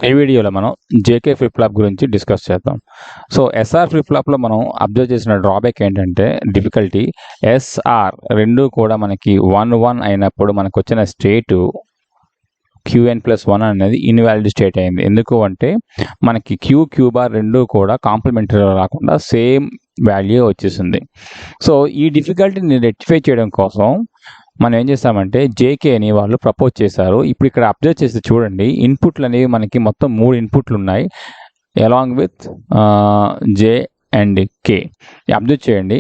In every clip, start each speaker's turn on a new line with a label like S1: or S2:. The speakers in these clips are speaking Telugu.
S1: ఈ వీడియోలో మనం జేకే ఫ్లిప్ ఫ్లాప్ గురించి డిస్కస్ చేద్దాం. సో ఎస్ఆర్ ఫ్లిప్ ఫ్లాప్లో మనం అబ్జర్వ్ చేసిన డ్రాబ్యాక్ ఏంటంటే డిఫికల్టీ ఎస్ఆర్ రెండు కూడా మనకి 1-1 అయినప్పుడు మనకు వచ్చిన స్టేట్ QN+1 అనేది ఇన్వాలిడ్ స్టేట్ అయింది. ఎందుకు అంటే మనకి క్యూ బార్ రెండు కూడా కాంప్లిమెంటరీ రాకుండా సేమ్ వాల్యూ వచ్చేసింది. సో ఈ డిఫికల్టీని రెక్టిఫై చేయడం కోసం మనం ఏం చేస్తామంటే జేకేని వాళ్ళు ప్రపోజ్ చేశారు. ఇప్పుడు ఇక్కడ అబ్జర్వ్ చేస్తే చూడండి, ఇన్పుట్లు అనేవి మనకి మొత్తం 3 ఇన్పుట్లు ఉన్నాయి along with J and K. Observe చేయండి,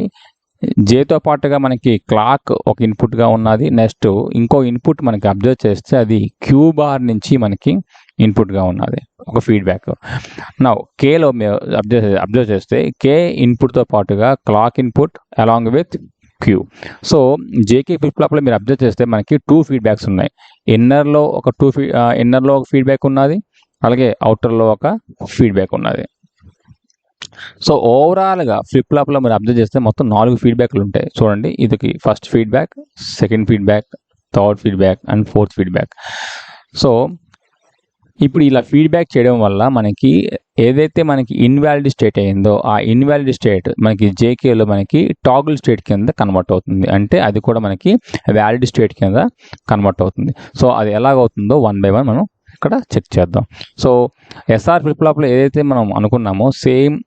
S1: జేతో పాటుగా మనకి క్లాక్ ఒక ఇన్పుట్గా ఉన్నది. నెక్స్ట్ ఇంకో ఇన్పుట్ మనకి అబ్జర్వ్ చేస్తే అది క్యూ బార్ నుంచి మనకి ఇన్పుట్గా ఉన్నది, ఒక ఫీడ్బ్యాక్. నా కేలో అబ్జర్వ్ చేస్తే కే ఇన్పుట్తో పాటుగా clock input along with Q. So JK flip ఫ్లాప్లో మీరు అబ్జర్వ్ చేస్తే మనకి 2 ఫీడ్బ్యాక్స్ ఉన్నాయి. ఇన్నర్లో ఒక ఫీడ్బ్యాక్ ఉన్నది, అలాగే అవుటర్లో ఒక ఫీడ్బ్యాక్ ఉన్నది. సో ఓవరాల్గా ఫ్లిప్ ఫ్లాప్లో మీరు అబ్జర్వ్ చేస్తే మొత్తం 4 ఫీడ్బ్యాక్లు ఉంటాయి. చూడండి, ఇది first feedback, second feedback, third feedback and fourth feedback. So ఇప్పుడు ఇలా ఫీడ్బ్యాక్ చేయడం వల్ల మనకి ఏదైతే మనకి ఇన్వాలిడ్ స్టేట్ అయిందో ఆ ఇన్వాలిడ్ స్టేట్ మనకి జేకేలో మనకి టాగుల్ స్టేట్ కింద కన్వర్ట్ అవుతుంది. అంటే అది కూడా మనకి వ్యాలిడ్ స్టేట్ కింద కన్వర్ట్ అవుతుంది. సో అది ఎలాగవుతుందో 1 by 1 మనం ఇక్కడ చెక్ చేద్దాం. సో ఎస్ఆర్ ఫ్లిప్ ఫ్లాప్లో ఏదైతే మనం అనుకున్నామో సేమ్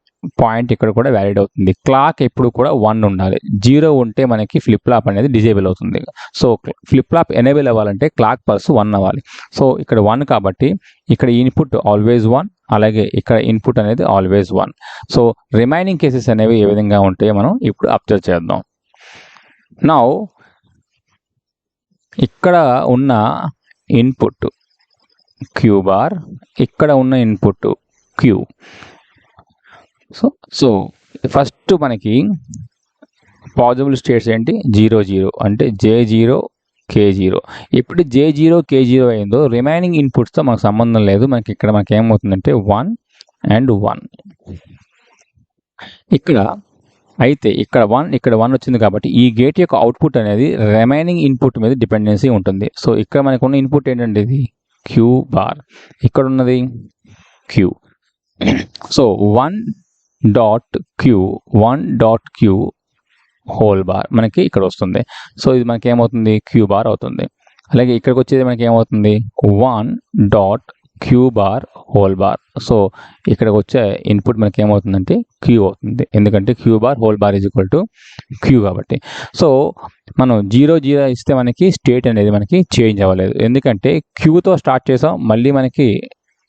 S1: పాయింట్ ఇక్కడ కూడా వ్యాలిడ్ అవుతుంది. క్లాక్ ఎప్పుడు కూడా 1 ఉండాలి, 0 ఉంటే మనకి ఫ్లిప్ ఫ్లాప్ అనేది డిజేబుల్ అవుతుంది. సో ఫ్లిప్ ఫ్లాప్ ఎనేబుల్ అవ్వాలంటే క్లాక్ పల్స్ 1 అవ్వాలి. సో ఇక్కడ 1 కాబట్టి ఇక్కడ ఇన్పుట్ ఆల్వేస్ 1, అలాగే ఇక్కడ ఇన్పుట్ అనేది ఆల్వేస్ 1. సో రిమైనింగ్ కేసెస్ అనేవి ఏ విధంగా ఉంటాయో మనం ఇప్పుడు అబ్జర్వ్ చేద్దాం. నౌ ఇక్కడ ఉన్న ఇన్పుట్ క్యూ బార్, ఇక్కడ ఉన్న ఇన్పుట్ క్యూ. సో ఫస్ట్ మనకి పాజిబుల్ స్టేట్స్ ఏంటి, 0-0 అంటే J0 K0. ఎప్పుడు J0 K0 అయిందో రిమైనింగ్ ఇన్పుట్స్తో మనకు సంబంధం లేదు. మనకి ఇక్కడ మనకి ఏమవుతుందంటే 1 and 1. ఇక్కడ అయితే ఇక్కడ 1 వచ్చింది కాబట్టి ఈ గేట్ యొక్క అవుట్పుట్ అనేది రిమైనింగ్ ఇన్పుట్ మీద డిపెండెన్సీ ఉంటుంది. సో ఇక్కడ మనకు ఉన్న ఇన్పుట్ ఏంటంటే ఇది క్యూ బార్, ఇక్కడ ఉన్నది queue. So 1.Q whole bar మనకి ఇక్కడ వస్తుంది. సో ఇది మనకి ఏమవుతుంది, క్యూ బార్ అవుతుంది. అలాగే ఇక్కడికి వచ్చేది మనకి ఏమవుతుంది, 1.Q bar whole bar. So ఇక్కడికి వచ్చే ఇన్పుట్ మనకి ఏమవుతుందంటే క్యూ అవుతుంది, ఎందుకంటే Q bar whole bar is equal to Q కాబట్టి. సో మనం 0-0 ఇస్తే మనకి స్టేట్ అనేది మనకి చేంజ్ అవ్వలేదు, ఎందుకంటే క్యూతో స్టార్ట్ చేసాం. మళ్ళీ మనకి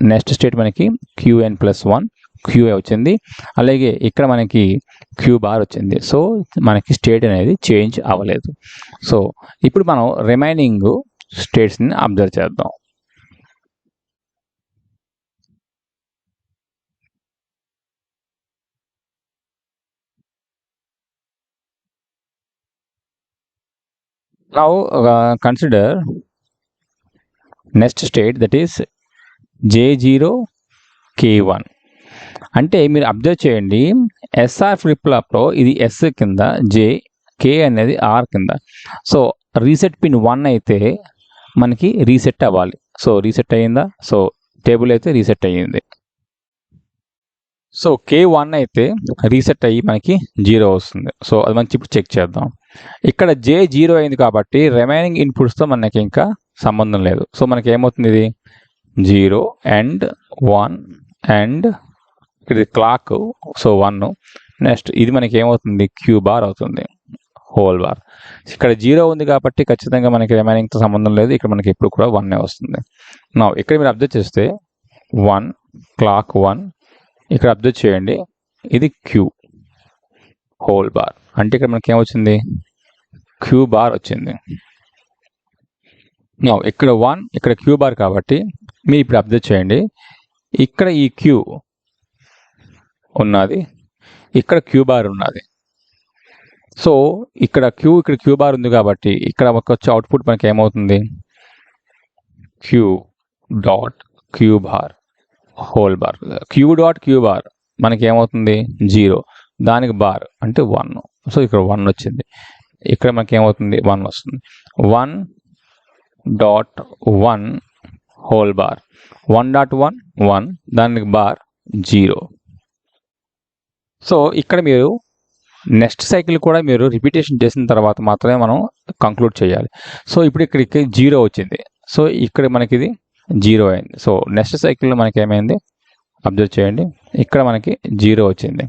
S1: నెక్స్ట్ స్టేట్ మనకి QN+1 క్యూ వచ్చింది, అలాగే ఇక్కడ మనకి క్యూ బార్ వచ్చింది. సో మనకి స్టేట్ అనేది చేంజ్ అవ్వలేదు. సో ఇప్పుడు మనం రిమైనింగ్ స్టేట్స్ని అబ్జర్వ్ చేద్దాం. Now consider next state, that is J0 K1. అంటే మీరు అబ్జర్వ్ చేయండి, ఎస్ఆర్ ఫ్లిప్ ఫ్లాప్లో ఇది ఎస్ కింద, కే అనేది ఆర్ కింద. సో రీసెట్ పిన్ 1 అయితే మనకి రీసెట్ అవ్వాలి. సో రీసెట్ అయ్యిందా, సో టేబుల్ అయితే రీసెట్ అయ్యింది. సో K1 అయితే రీసెట్ అయ్యి మనకి 0 వస్తుంది. సో అది మనం ఇప్పుడు చెక్ చేద్దాం. ఇక్కడ J0 అయింది కాబట్టి రిమైనింగ్ ఇన్పుట్స్తో మనకి ఇంకా సంబంధం లేదు. సో మనకి ఏమవుతుంది, ఇది 0 and 1 అండ్ ఇది క్లాక్, సో 1. నెక్స్ట్ ఇది మనకి ఏమవుతుంది, క్యూ బార్ అవుతుంది, హోల్ బార్. ఇక్కడ 0 ఉంది కాబట్టి ఖచ్చితంగా మనకి రిమైనింగ్తో సంబంధం లేదు. ఇక్కడ మనకి ఎప్పుడు కూడా 1 వస్తుంది. నా ఇక్కడ మీరు అబ్జర్వ్ చేస్తే 1 క్లాక్ 1, ఇక్కడ అబ్జర్వ్ చేయండి ఇది క్యూ హోల్ బార్, అంటే ఇక్కడ మనకి ఏమొచ్చింది, క్యూ బార్ వచ్చింది. నా ఇక్కడ 1, ఇక్కడ క్యూ బార్ కాబట్టి మీరు ఇప్పుడు అబ్జర్వ్ చేయండి, ఇక్కడ ఈ క్యూ ఉన్నది, ఇక్కడ క్యూ బార్ ఉన్నది. సో ఇక్కడ క్యూ బార్ ఉంది కాబట్టి ఇక్కడ వచ్చే అవుట్పుట్ మనకి ఏమవుతుంది, Q.Q bar whole bar. Q.Q bar మనకి ఏమవుతుంది 0, దానికి బార్ అంటే 1. సో ఇక్కడ 1 వచ్చింది, ఇక్కడ మనకి ఏమవుతుంది 1 వస్తుంది. 1.1 హోల్ బార్, 1.1 1, దానికి బార్ 0. సో ఇక్కడ మీరు నెక్స్ట్ సైకిల్ కూడా మీరు రిపీటేషన్ చేసిన తర్వాత మాత్రమే మనం కంక్లూడ్ చేయాలి. సో ఇప్పుడు ఇక్కడికి 0 వచ్చింది. సో ఇక్కడ మనకి ఇది 0 అయింది. సో నెక్స్ట్ సైకిల్లో మనకి ఏమైంది అబ్జర్వ్ చేయండి, ఇక్కడ మనకి 0 వచ్చింది.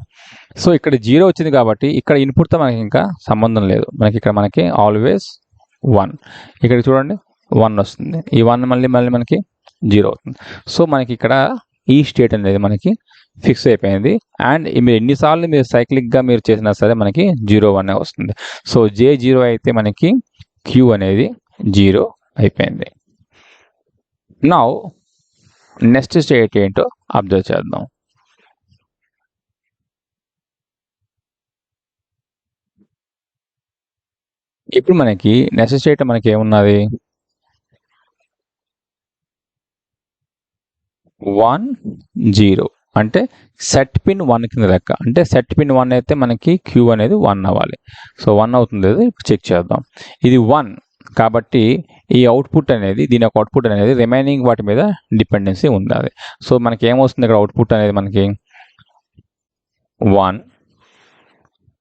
S1: సో ఇక్కడ 0 వచ్చింది కాబట్టి ఇక్కడ ఇన్పుట్తో మనకి ఇంకా సంబంధం లేదు. మనకి ఇక్కడ మనకి ఆల్వేస్ 1, ఇక్కడ చూడండి 1 వస్తుంది. ఈ 1 మళ్ళీ మనకి 0 అవుతుంది. సో మనకి ఇక్కడ ఈ స్టేట్ అనేది మనకి ఫిక్స్ అయిపోయింది. అండ్ మీరు ఎన్నిసార్లు మీరు సైక్లిక్గా మీరు చేసినా సరే మనకి 0 1 వస్తుంది. సో J0 అయితే మనకి Q అనేది 0 అయిపోయింది. నౌ నెక్స్ట్ స్టేట్ ఏంటో అబ్జర్వ్ చేద్దాం. ఇప్పుడు మనకి నెక్స్ట్ స్టేట్ మనకి ఏమున్నది, 1 0 అంటే సెట్ పిన్ 1 కింద లెక్క. అంటే సెట్ పిన్ 1 అయితే మనకి Q అనేది 1 అవ్వాలి. సో 1 అవుతుంది, ఇప్పుడు చెక్ చేద్దాం. ఇది 1 కాబట్టి ఈ అవుట్పుట్ అనేది, దీని యొక్క అవుట్పుట్ అనేది రిమైనింగ్ వాటి మీద డిపెండెన్సీ ఉండాలి. సో మనకి ఏమొస్తుంది ఇక్కడ అవుట్పుట్ అనేది మనకి 1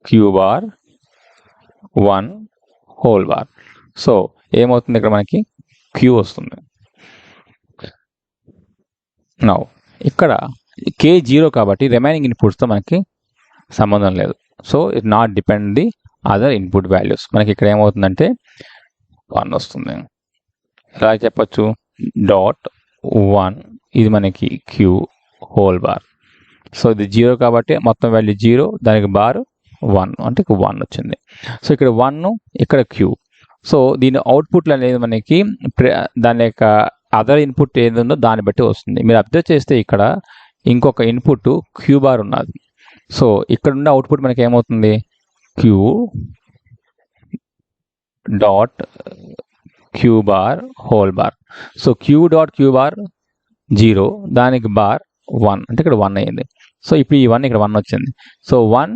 S1: Q bar 1 whole bar. So ఏమవుతుంది ఇక్కడ మనకి Q వస్తుంది. నౌ ఇక్కడ K0 కాబట్టి రిమైనింగ్ ఇన్పుట్స్తో మనకి సంబంధం లేదు. So it not depend the other input values. మనకి ఇక్కడ ఏమవుతుందంటే 1 వస్తుంది. ఎలా చెప్పచ్చు, డాట్ 1 ఇది మనకి Q హోల్ బార్. సో ఇది 0 కాబట్టి మొత్తం వాల్యూ 0, దానికి బార్ 1 అంటే 1 వచ్చింది. సో ఇక్కడ 1 ఇక్కడ Q. సో దీని అవుట్పుట్లు అనేది మనకి దాని యొక్క అదర్ ఇన్పుట్ ఏది దాన్ని బట్టి వస్తుంది. మీరు అబ్జర్వ్ చేస్తే ఇక్కడ ఇంకొక ఇన్పుట్ Q బార్ ఉన్నది. సో ఇక్కడ ఉన్న అవుట్పుట్ మనకి ఏమవుతుంది, Q dot Q bar whole bar. So Q dot Q bar 0, దానికి బార్ 1 అంటే ఇక్కడ 1 అయ్యింది. సో ఇప్పుడు ఈ 1 ఇక్కడ 1 వచ్చింది. సో 1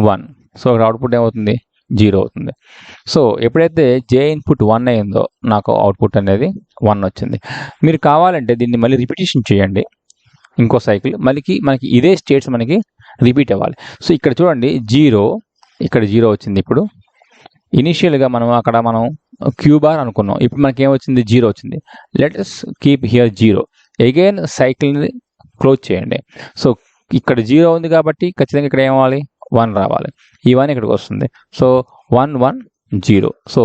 S1: 1, సో ఇక్కడ అవుట్పుట్ ఏమవుతుంది 0 అవుతుంది. సో ఎప్పుడైతే J ఇన్పుట్ 1 అయిందో నాకు అవుట్పుట్ అనేది 1 వచ్చింది. మీరు కావాలంటే దీన్ని మళ్ళీ రిపిటేషన్ చేయండి, ఇంకో సైకిల్ మనకి ఇదే స్టేట్స్ మనకి రిపీట్ అవ్వాలి. సో ఇక్కడ చూడండి 0, ఇక్కడ 0 వచ్చింది. ఇప్పుడు ఇనిషియల్గా మనం Q బార్ అనుకున్నాం, ఇప్పుడు మనకి ఏమొచ్చింది 0 వచ్చింది. Let us keep here 0. Again సైకిల్ని క్లోజ్ చేయండి. సో ఇక్కడ 0 ఉంది కాబట్టి ఖచ్చితంగా ఇక్కడ ఏమవ్వాలి 1 రావాలి. ఈ 1 ఇక్కడికి వస్తుంది. సో 1 1 0. సో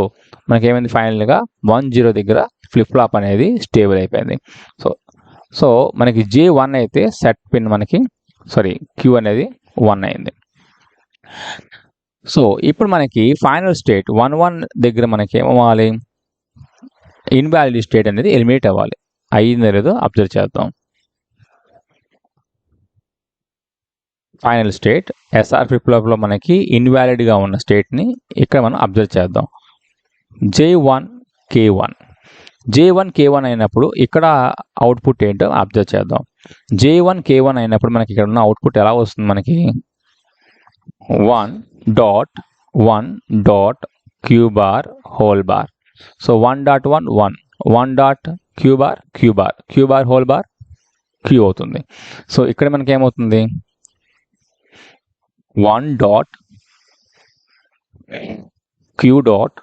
S1: మనకి ఏమైంది ఫైనల్గా 1 0 దగ్గర ఫ్లిప్ ఫ్లాప్ అనేది స్టేబుల్ అయిపోయింది. సో మనకి J1 అయితే సెట్ పిన్ మనకి Q అనేది 1 అయింది. సో ఇప్పుడు మనకి ఫైనల్ స్టేట్ 1 1 దగ్గర మనకి ఏమవ్వాలి, ఇన్వాలిడ్ స్టేట్ అనేది ఎలిమినేట్ అవ్వాలి. అయ్యిందో లేదో అబ్జర్వ్ చేద్దాం. ఫైనల్ స్టేట్ SR ఫ్లిప్ ఫ్లాప్లో మనకి ఇన్వాలిడ్గా ఉన్న స్టేట్ని ఇక్కడ మనం అబ్జర్వ్ చేద్దాం. J1 K1. J1 K1 అయినప్పుడు ఇక్కడ అవుట్పుట్ ఏంటో అబ్జర్వ్ చేద్దాం. J1 K1 అయినప్పుడు మనకి ఇక్కడ ఉన్న అవుట్పుట్ ఎలా వస్తుంది, మనకి 1 dot 1 dot Q bar whole bar. So 1.1 1, 1 dot Q bar Q bar, Q bar whole bar Q అవుతుంది. సో ఇక్కడ మనకి ఏమవుతుంది 1 dot Q dot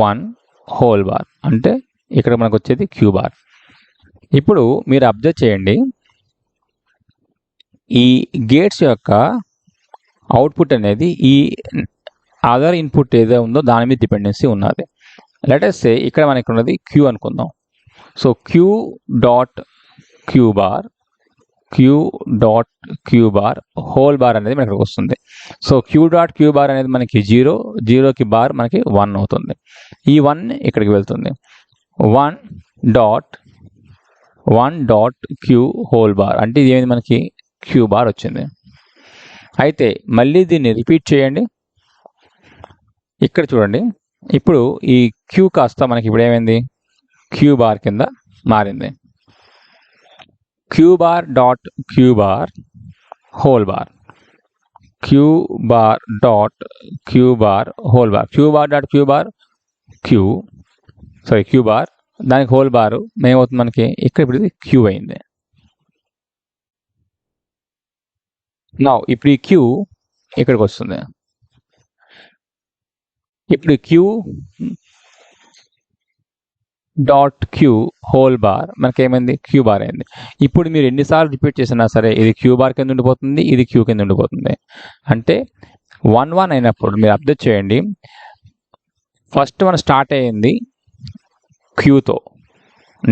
S1: 1 whole bar అంటే ఇక్కడ మనకు వచ్చేది Q బార్. ఇప్పుడు మీరు అబ్జర్వ్ చేయండి, ఈ గేట్స్ యొక్క అవుట్పుట్ అనేది ఈ అదర్ ఇన్పుట్ ఏదో ఉందో దాని మీద డిపెండెన్సీ ఉన్నది. లెట్ us సే ఇక్కడ మనకి ఉన్నది Q అనుకుందాం. So Q dot Q bar Q dot Q bar whole bar అనేది మనకి వస్తుంది. So Q dot Q bar అనేది మనకి 0, 0కి బార్ మనకి 1 అవుతుంది. ఈ 1 ఇక్కడికి వెళ్తుంది. 1 డాట్ Q హోల్ బార్ అంటే ఇది ఏమైంది మనకి Q బార్ వచ్చింది. అయితే మళ్ళీ దీన్ని రిపీట్ చేయండి. ఇక్కడ చూడండి, ఇప్పుడు ఈ Q కాస్త మనకి ఇప్పుడు ఏమైంది Q బార్ కింద మారింది. Q bar dot Q bar whole bar, Q bar dot Q bar whole bar, Q bar dot Q bar Q bar దానికి హోల్ బార్ ఏమవుతుంది మనకి ఇక్కడ ఇప్పుడు ఇది క్యూ అయింది. నా ఇప్పుడు ఈ క్యూ ఇక్కడికి వస్తుంది. ఇప్పుడు Q dot Q whole bar మనకేమైంది క్యూ బార్ అయింది. ఇప్పుడు మీరు ఎన్నిసార్లు రిపీట్ చేసినా సరే ఇది క్యూ బార్ కింద ఉండిపోతుంది, ఇది క్యూ కింద ఉండిపోతుంది. అంటే 1 1 అయినప్పుడు మీరు అబ్జర్వ్ చేయండి, ఫస్ట్ మనం స్టార్ట్ అయ్యింది క్యూతో,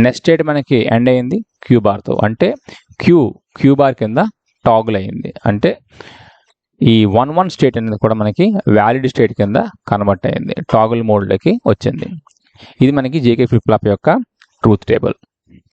S1: నెక్స్ట్ స్టేట్ మనకి ఎండ్ అయ్యింది క్యూ బార్తో. అంటే క్యూ బార్ కింద టాగుల్ అయ్యింది. అంటే ఈ 1 1 స్టేట్ అనేది కూడా మనకి వ్యాలిడ్ స్టేట్ కింద కన్వర్ట్ అయ్యింది, టాగుల్ మోడ్లోకి వచ్చింది. ఇది మనకి జేకే ఫ్లిప్ ఫ్లాప్ యొక్క ట్రూత్ టేబుల్.